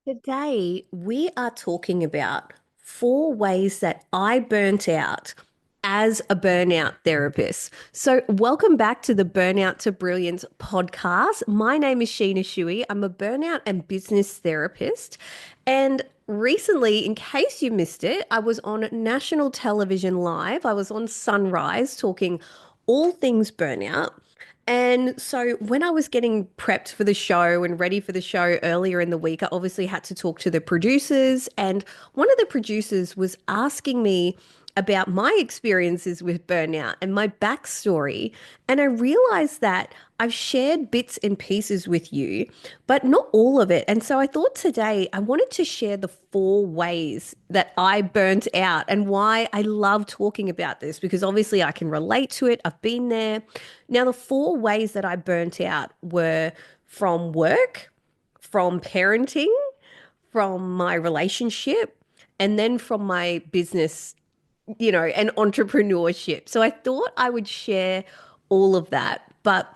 Today, we are talking about 4 ways that I burnt out as a burnout therapist. So, welcome back to the Burnout to Brilliance podcast. My name is Sheena Shui. I'm a burnout and business therapist. And recently, in case you missed it, I was on national television live. I was on Sunrise talking all things burnout. And so when I was getting prepped for the show and ready for the show earlier in the week, I obviously had to talk to the producers. And one of the producers was asking me about my experiences with burnout and my backstory. And I realized that I've shared bits and pieces with you, but not all of it. And so I thought today I wanted to share the 4 ways that I burnt out and why I love talking about this because obviously I can relate to it. I've been there. Now, the 4 ways that I burnt out were from work, from parenting, from my relationship, and then from my business, and entrepreneurship. So I thought I would share all of that. But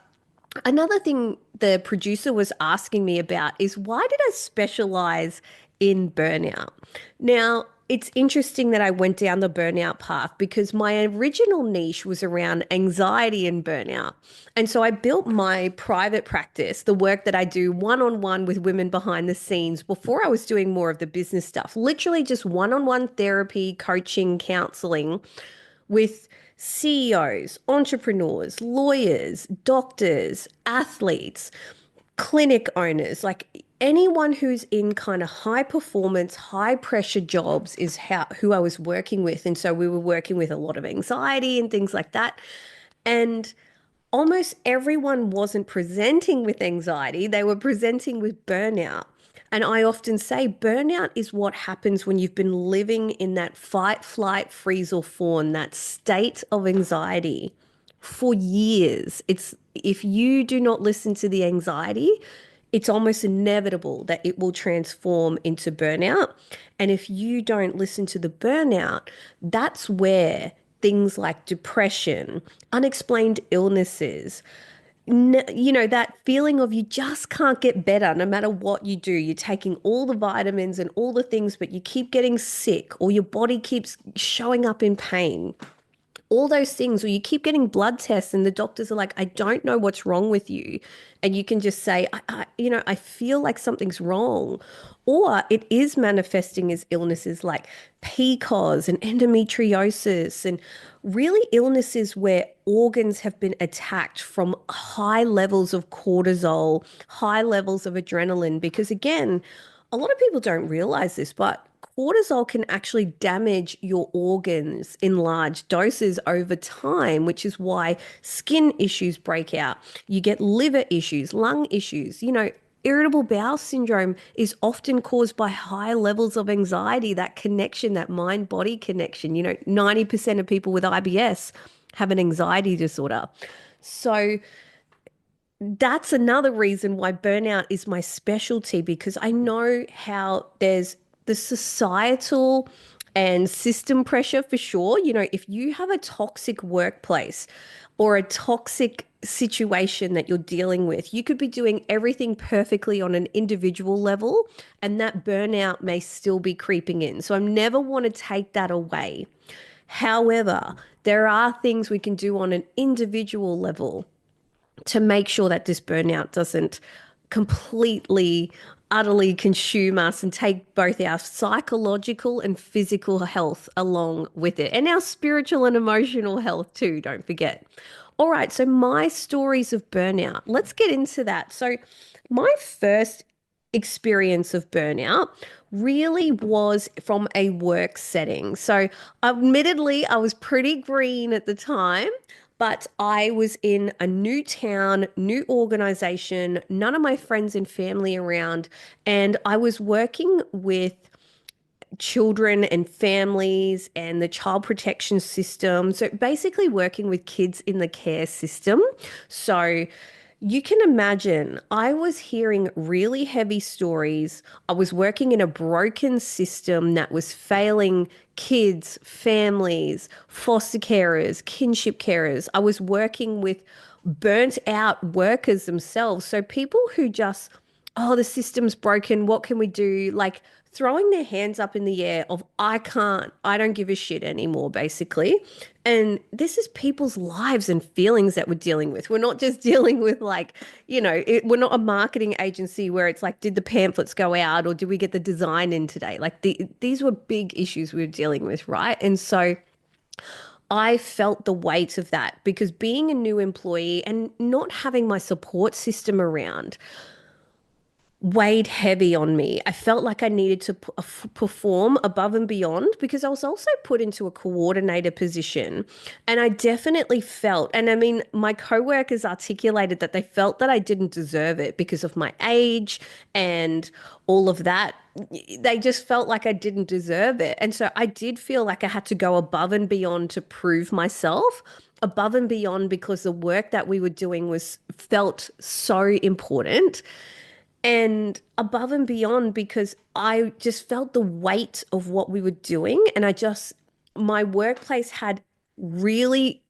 another thing the producer was asking me about is why did I specialize in burnout? Now, it's interesting that I went down the burnout path because my original niche was around anxiety and burnout. And so I built my private practice, the work that I do one on one with women behind the scenes before I was doing more of the business stuff, literally just one on one therapy, coaching, counseling with CEOs, entrepreneurs, lawyers, doctors, athletes, clinic owners, like anyone who's in kind of high performance, high pressure jobs is who I was working with. And so we were working with a lot of anxiety and things like that. And almost everyone wasn't presenting with anxiety, they were presenting with burnout. And I often say burnout is what happens when you've been living in that fight, flight, freeze, or fawn, that state of anxiety for years. It's if you do not listen to the anxiety, it's almost inevitable that it will transform into burnout. And if you don't listen to the burnout, that's where things like depression, unexplained illnesses, that feeling of you just can't get better no matter what you do. You're taking all the vitamins and all the things, but you keep getting sick or your body keeps showing up in pain, all those things, or you keep getting blood tests and the doctors are like, I don't know what's wrong with you. And you can just say, I feel like something's wrong. Or it is manifesting as illnesses like PCOS and endometriosis and really illnesses where organs have been attacked from high levels of cortisol, high levels of adrenaline. Because again, a lot of people don't realize this, but cortisol can actually damage your organs in large doses over time, which is why skin issues break out. You get liver issues, lung issues. Irritable bowel syndrome is often caused by high levels of anxiety, that connection, that mind body connection. 90% of people with IBS have an anxiety disorder. So, that's another reason why burnout is my specialty because I know how there's the societal and system pressure for sure. If you have a toxic workplace or a toxic situation that you're dealing with, you could be doing everything perfectly on an individual level, and that burnout may still be creeping in. So I never want to take that away. However, there are things we can do on an individual level to make sure that this burnout doesn't completely, utterly consume us and take both our psychological and physical health along with it, and our spiritual and emotional health too, don't forget. All right, so my stories of burnout, let's get into that. So, my first experience of burnout really was from a work setting. So, admittedly, I was pretty green at the time, but I was in a new town, new organization, none of my friends and family around, and I was working with children and families and the child protection system. So basically working with kids in the care system. So you can imagine I was hearing really heavy stories. I was working in a broken system that was failing kids, families, foster carers, kinship carers. I was working with burnt out workers themselves. So people who just oh, the system's broken. What can we do? Like throwing their hands up in the air of, I can't, I don't give a shit anymore, basically. And this is people's lives and feelings that we're dealing with. We're not just dealing with like, we're not a marketing agency where it's like, did the pamphlets go out or did we get the design in today? Like these were big issues we were dealing with, right? And so I felt the weight of that because being a new employee and not having my support system around weighed heavy on me. I felt like I needed to perform above and beyond because I was also put into a coordinator position. And I definitely felt, and I mean, my coworkers articulated that they felt that I didn't deserve it because of my age and all of that. They just felt like I didn't deserve it. And so I did feel like I had to go above and beyond to prove myself. Above and beyond because the work that we were doing was felt so important and above and beyond because I just felt the weight of what we were doing. And my workplace had really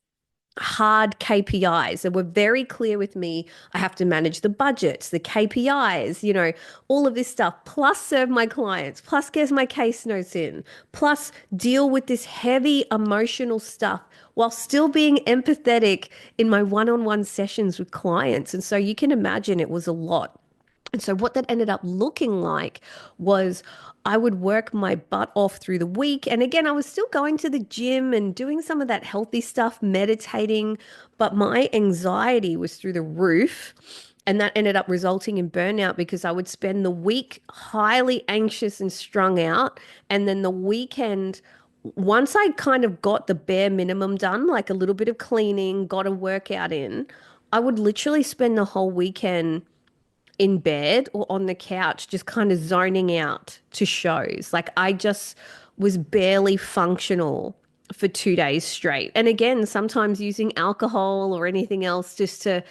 hard KPIs that were very clear with me. I have to manage the budgets, the KPIs, all of this stuff, plus serve my clients, plus get my case notes in, plus deal with this heavy emotional stuff while still being empathetic in my one-on-one sessions with clients. And so you can imagine it was a lot. And so what that ended up looking like was I would work my butt off through the week. And again, I was still going to the gym and doing some of that healthy stuff, meditating, but my anxiety was through the roof. And that ended up resulting in burnout because I would spend the week highly anxious and strung out. And then the weekend, once I kind of got the bare minimum done, like a little bit of cleaning, got a workout in, I would literally spend the whole weekend in bed or on the couch, just kind of zoning out to shows. Like I just was barely functional for 2 days straight. And again, sometimes using alcohol or anything else just to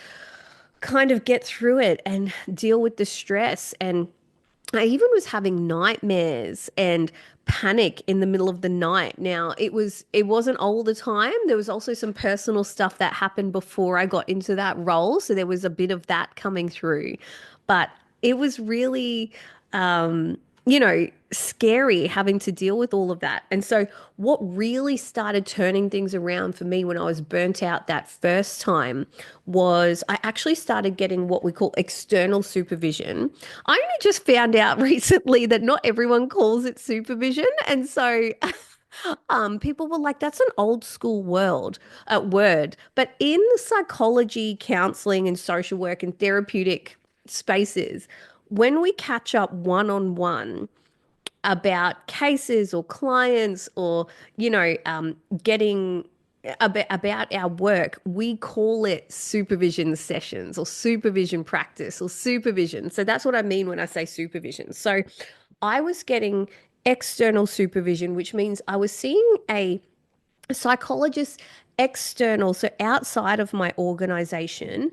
kind of get through it and deal with the stress. And I even was having nightmares and panic in the middle of the night. Now, it wasn't all the time. There was also some personal stuff that happened before I got into that role, so there was a bit of that coming through. But it was really scary having to deal with all of that. And so what really started turning things around for me when I was burnt out that first time was I actually started getting what we call external supervision. I only just found out recently that not everyone calls it supervision. And so people were like, that's an old school word. But in the psychology, counseling, and social work and therapeutic spaces, when we catch up one on one about cases or clients or, getting about our work, we call it supervision sessions or supervision practice or supervision. So that's what I mean when I say supervision. So I was getting external supervision, which means I was seeing a psychologist external, so outside of my organization,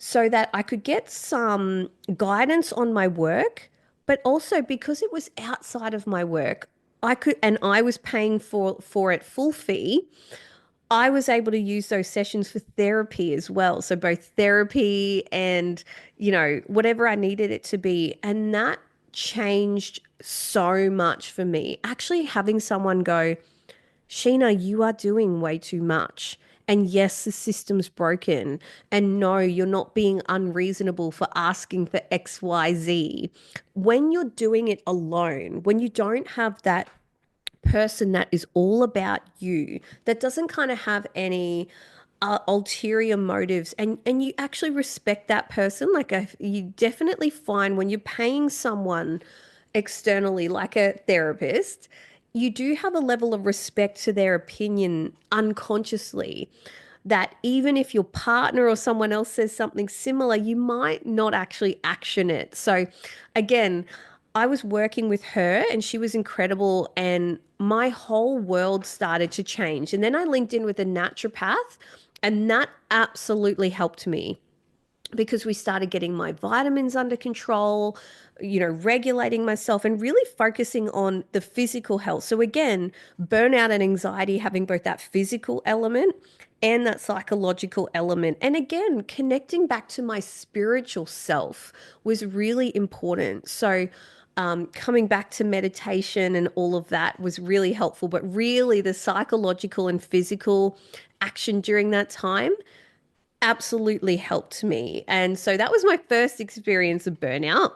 so that I could get some guidance on my work, but also because it was outside of my work, I was paying for it full fee. I was able to use those sessions for therapy as well. So both therapy and, whatever I needed it to be. And that changed so much for me. Actually having someone go, Sheena, you are doing way too much. And yes, the system's broken. And no, you're not being unreasonable for asking for XYZ. When you're doing it alone, when you don't have that person that is all about you, that doesn't kind of have any ulterior motives, and you actually respect that person, like you definitely find when you're paying someone externally, like a therapist, you do have a level of respect to their opinion unconsciously that even if your partner or someone else says something similar, you might not actually action it. So, again, I was working with her and she was incredible, and my whole world started to change. And then I linked in with a naturopath, and that absolutely helped me because we started getting my vitamins under control, regulating myself and really focusing on the physical health. So again, burnout and anxiety having both that physical element and that psychological element. And again, connecting back to my spiritual self was really important. So, coming back to meditation and all of that was really helpful. But really, the psychological and physical action during that time absolutely helped me. And so that was my first experience of burnout.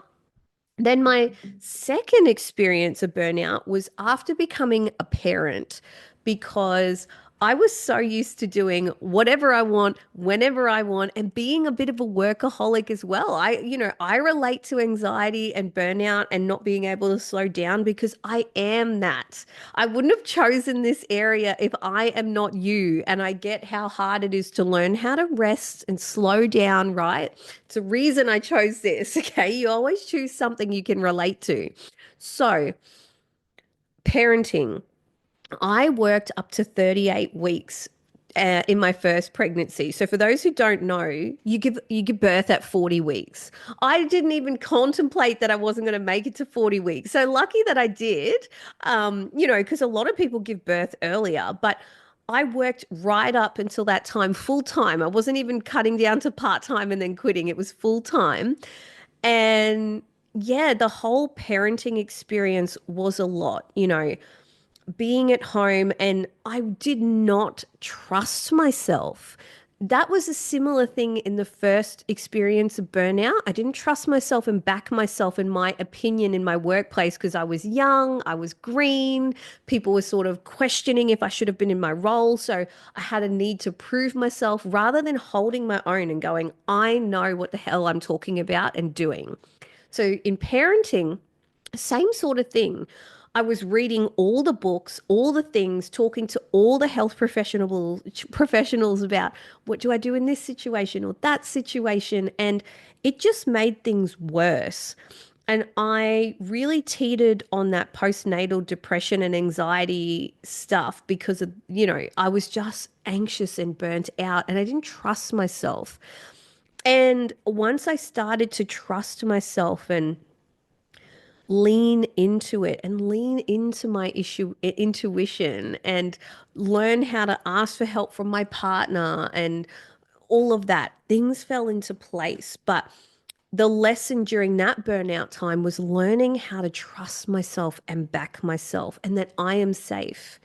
Then my second experience of burnout was after becoming a parent because I was so used to doing whatever I want, whenever I want, and being a bit of a workaholic as well. I relate to anxiety and burnout and not being able to slow down because I am that. I wouldn't have chosen this area if I am not you. And I get how hard it is to learn how to rest and slow down, right? It's a reason I chose this. Okay. You always choose something you can relate to. So, parenting. I worked up to 38 weeks in my first pregnancy. So for those who don't know, you give birth at 40 weeks. I didn't even contemplate that I wasn't going to make it to 40 weeks. So lucky that I did. Because a lot of people give birth earlier, but I worked right up until that time full time. I wasn't even cutting down to part time and then quitting. It was full time. And yeah, the whole parenting experience was a lot, being at home, and I did not trust myself. That was a similar thing in the first experience of burnout. I didn't trust myself and back myself in my opinion in my workplace because I was young, I was green. People were sort of questioning if I should have been in my role. So I had a need to prove myself rather than holding my own and going, I know what the hell I'm talking about and doing. So in parenting, same sort of thing. I was reading all the books, all the things, talking to all the health professionals about what do I do in this situation or that situation, and it just made things worse. And I really teetered on that postnatal depression and anxiety stuff because I was just anxious and burnt out and I didn't trust myself. And once I started to trust myself and lean into it and lean into my intuition and learn how to ask for help from my partner and all of that, things fell into place. But the lesson during that burnout time was learning how to trust myself and back myself and that I am safe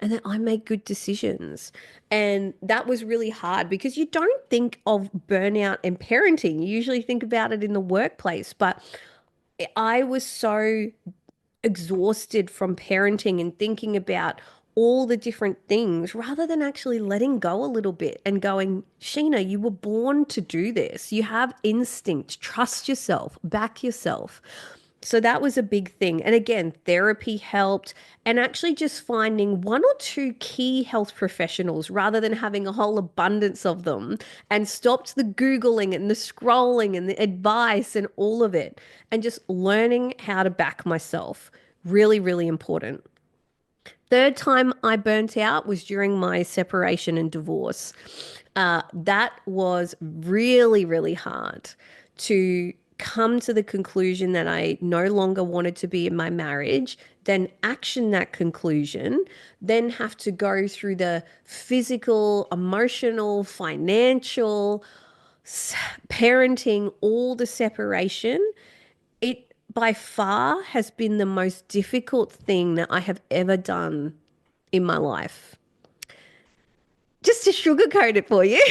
and that I make good decisions. And that was really hard because you don't think of burnout and parenting. You usually think about it in the workplace, but I was so exhausted from parenting and thinking about all the different things rather than actually letting go a little bit and going, Sheena, you were born to do this. You have instinct. Trust yourself, back yourself. So that was a big thing. And again, therapy helped, and actually just finding one or two key health professionals rather than having a whole abundance of them, and stopped the Googling and the scrolling and the advice and all of it, and just learning how to back myself. Really, really important. Third time I burnt out was during my separation and divorce. That was really, really hard to come to the conclusion that I no longer wanted to be in my marriage, then action that conclusion, then have to go through the physical, emotional, financial, parenting, all the separation. It by far has been the most difficult thing that I have ever done in my life. Just to sugarcoat it for you.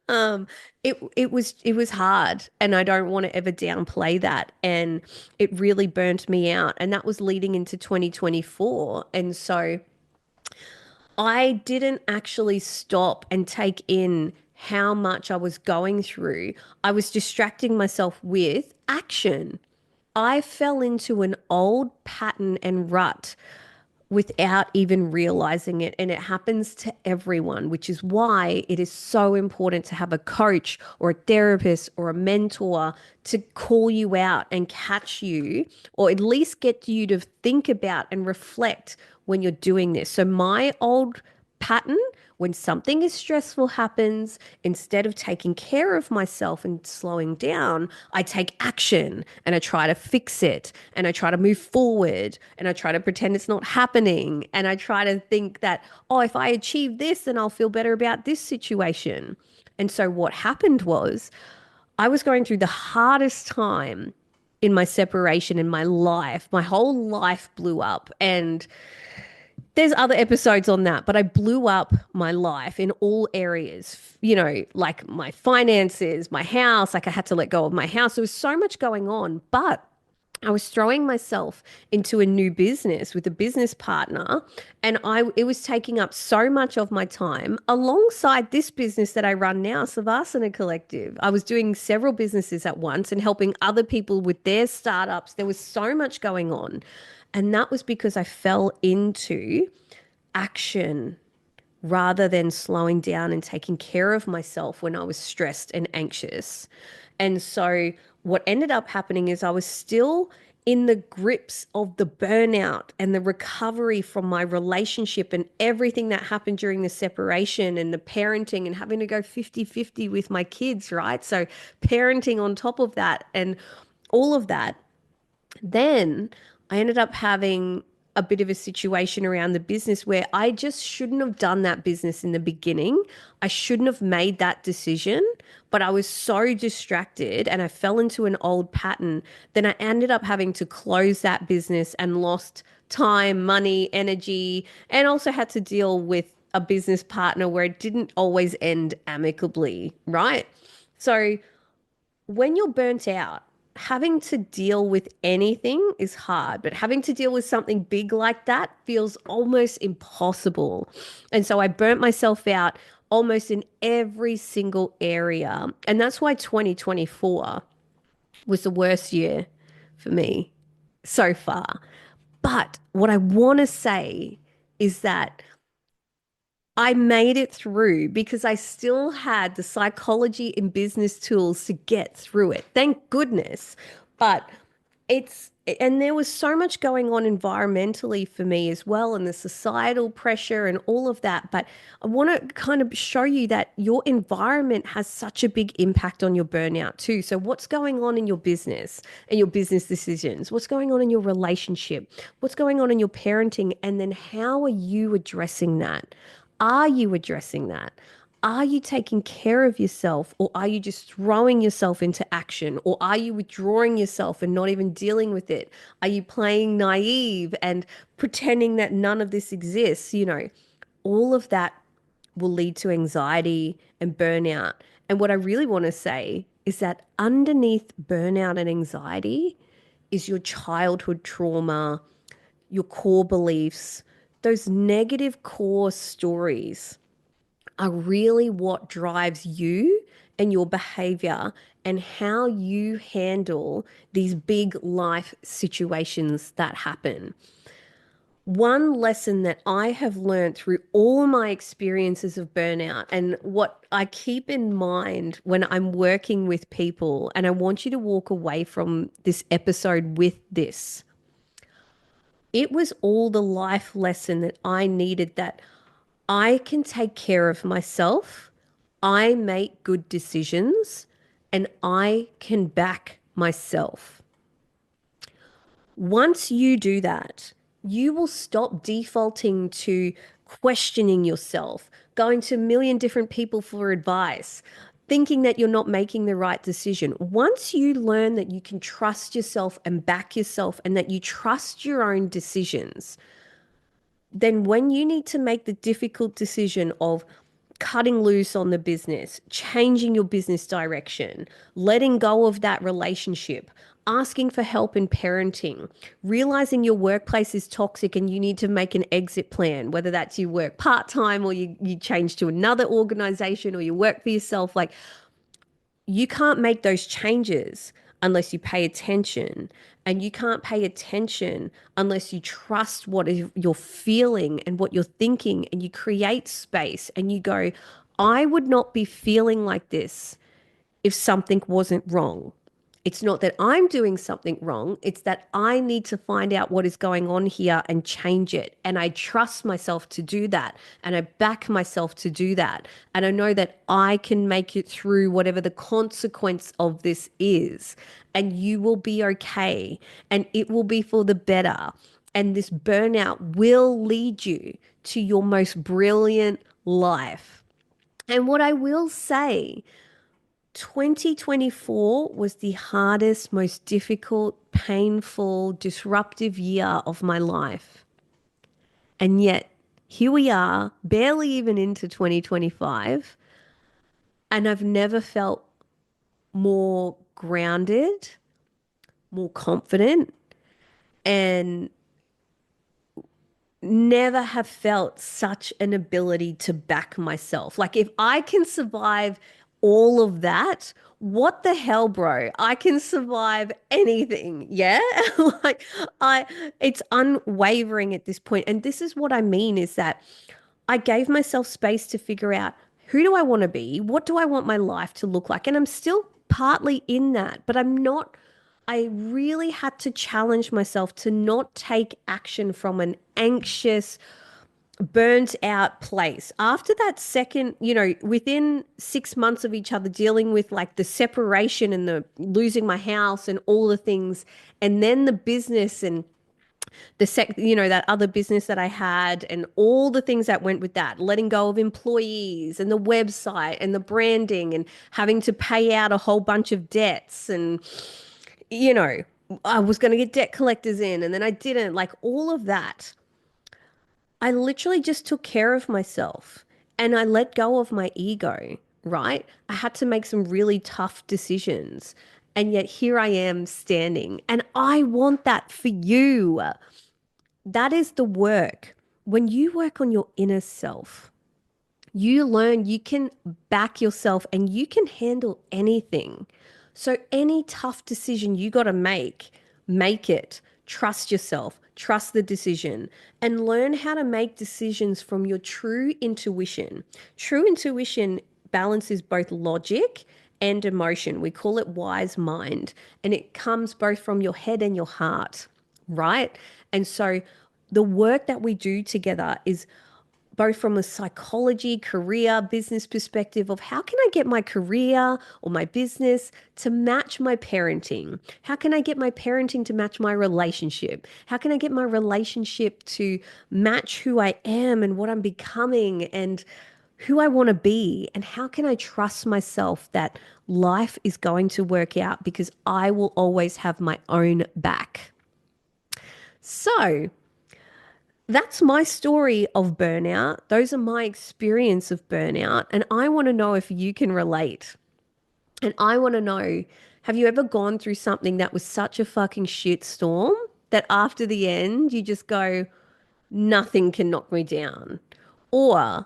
um it was hard, and I don't want to ever downplay that, and it really burnt me out, and that was leading into 2024. And so I didn't actually stop and take in how much I was going through. I was distracting myself with action. I fell into an old pattern and rut without even realizing it. And it happens to everyone, which is why it is so important to have a coach or a therapist or a mentor to call you out and catch you, or at least get you to think about and reflect when you're doing this. So my old pattern when something is stressful happens, instead of taking care of myself and slowing down, I take action and I try to fix it and I try to move forward and I try to pretend it's not happening. And I try to think that, oh, if I achieve this, then I'll feel better about this situation. And so what happened was I was going through the hardest time in my separation in my life. My whole life blew up. And there's other episodes on that, but I blew up my life in all areas, like my finances, my house, like I had to let go of my house. There was so much going on, but I was throwing myself into a new business with a business partner, and it was taking up so much of my time alongside this business that I run now, Savasana Collective. I was doing several businesses at once and helping other people with their startups. There was so much going on. And that was because I fell into action rather than slowing down and taking care of myself when I was stressed and anxious. And so what ended up happening is I was still in the grips of the burnout and the recovery from my relationship and everything that happened during the separation and the parenting and having to go 50-50 with my kids, right? So parenting on top of that and all of that. Then I ended up having a bit of a situation around the business where I just shouldn't have done that business in the beginning. I shouldn't have made that decision, but I was so distracted and I fell into an old pattern. Then I ended up having to close that business and lost time, money, energy, and also had to deal with a business partner where it didn't always end amicably, right? So when you're burnt out, having to deal with anything is hard, but having to deal with something big like that feels almost impossible. And so I burnt myself out almost in every single area. And that's why 2024 was the worst year for me so far. But what I want to say is that I made it through because I still had the psychology and business tools to get through it. Thank goodness. But it's, and there was so much going on environmentally for me as well, and the societal pressure and all of that. But I want to kind of show you that your environment has such a big impact on your burnout too. So, what's going on in your business and your business decisions? What's going on in your relationship? What's going on in your parenting? And then, how are you addressing that? Are you addressing that? Are you taking care of yourself, or are you just throwing yourself into action, or are you withdrawing yourself and not even dealing with it? Are you playing naive and pretending that none of this exists? All of that will lead to anxiety and burnout. And what I really want to say is that underneath burnout and anxiety is your childhood trauma, your core beliefs, those negative core stories are really what drives you and your behavior and how you handle these big life situations that happen. One lesson that I have learned through all my experiences of burnout, and what I keep in mind when I'm working with people, and I want you to walk away from this episode with this. It was all the life lesson that I needed, that I can take care of myself, I make good decisions, and I can back myself. Once you do that, you will stop defaulting to questioning yourself, going to a million different people for advice, thinking that you're not making the right decision. Once you learn that you can trust yourself and back yourself and that you trust your own decisions, then when you need to make the difficult decision of cutting loose on the business, changing your business direction, letting go of that relationship, asking for help in parenting, realizing your workplace is toxic and you need to make an exit plan, whether that's you work part-time or you change to another organization or you work for yourself, like you can't make those changes unless you pay attention. And you can't pay attention unless you trust you're feeling and what you're thinking, and you create space and you go, I would not be feeling like this if something wasn't wrong. It's not that I'm doing something wrong. It's that I need to find out what is going on here and change it. And I trust myself to do that. And I back myself to do that. And I know that I can make it through whatever the consequence of this is. And you will be okay. And it will be for the better. And this burnout will lead you to your most brilliant life. And what I will say, 2024 was the hardest, most difficult, painful, disruptive year of my life. And yet, here we are, barely even into 2025, and I've never felt more grounded, more confident, and never have felt such an ability to back myself. Like if I can survive all of that, what the hell, bro? I can survive anything. Yeah. Like I it's unwavering at this point. And this is what I mean is that I gave myself space to figure out who do I want to be? What do I want my life to look like? And I'm still partly in that, but I'm not. I really had to challenge myself to not take action from an anxious, burnt out place. After that second, within 6 months of each other, dealing with like the separation and the losing my house and all the things, and then the business and that other business that I had and all the things that went with that, letting go of employees and the website and the branding and having to pay out a whole bunch of debts and you know, I was going to get debt collectors in and then I didn't, like all of that. I literally just took care of myself and I let go of my ego, right? I had to make some really tough decisions. And yet here I am standing. And I want that for you. That is the work. When you work on your inner self, you learn you can back yourself and you can handle anything. So, any tough decision you got to make it. Trust yourself, trust the decision, and learn how to make decisions from your true intuition. True intuition balances both logic and emotion. We call it wise mind, and it comes both from your head and your heart, right? And so, the work that we do together is both from a psychology, career, business perspective of how can I get my career or my business to match my parenting? How can I get my parenting to match my relationship? How can I get my relationship to match who I am and what I'm becoming and who I want to be? And how can I trust myself that life is going to work out because I will always have my own back? So, that's my story of burnout. Those are my experience of burnout. And I want to know if you can relate. And I want to know, have you ever gone through something that was such a fucking shit storm that after the end you just go, nothing can knock me down? Or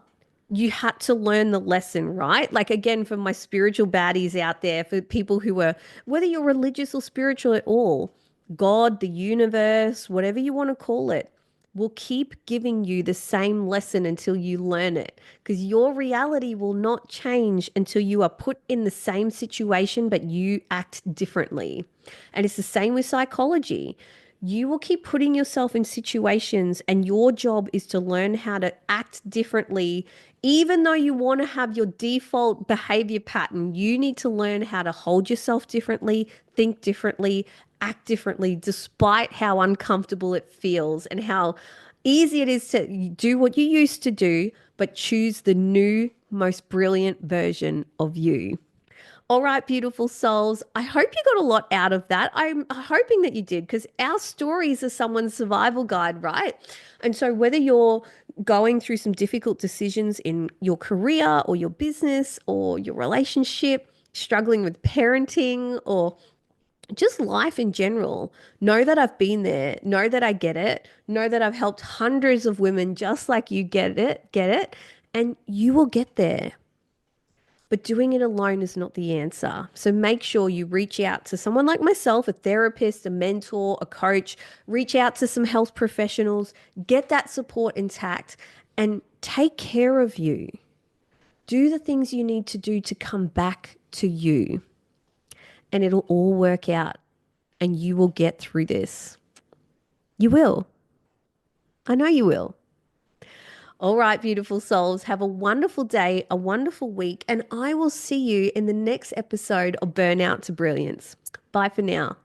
you had to learn the lesson, right? Like, again, for my spiritual baddies out there, for people who are, whether you're religious or spiritual at all, God, the universe, whatever you want to call it, will keep giving you the same lesson until you learn it. Because your reality will not change until you are put in the same situation, but you act differently. And it's the same with psychology. You will keep putting yourself in situations, and your job is to learn how to act differently. Even though you want to have your default behavior pattern, you need to learn how to hold yourself differently, think differently, act differently, despite how uncomfortable it feels and how easy it is to do what you used to do, but choose the new, most brilliant version of you. All right, beautiful souls. I hope you got a lot out of that. I'm hoping that you did because our stories are someone's survival guide, right? And so, whether you're going through some difficult decisions in your career or your business or your relationship, struggling with parenting or just life in general, know that I've been there, know that I get it, know that I've helped hundreds of women just like you get it, and you will get there. But doing it alone is not the answer. So make sure you reach out to someone like myself, a therapist, a mentor, a coach, reach out to some health professionals, get that support intact, and take care of you. Do the things you need to do to come back to you. and it'll all work out and you will get through this. You will. I know you will. All right, beautiful souls, have a wonderful day, a wonderful week, and I will see you in the next episode of Burnout to Brilliance. Bye for now.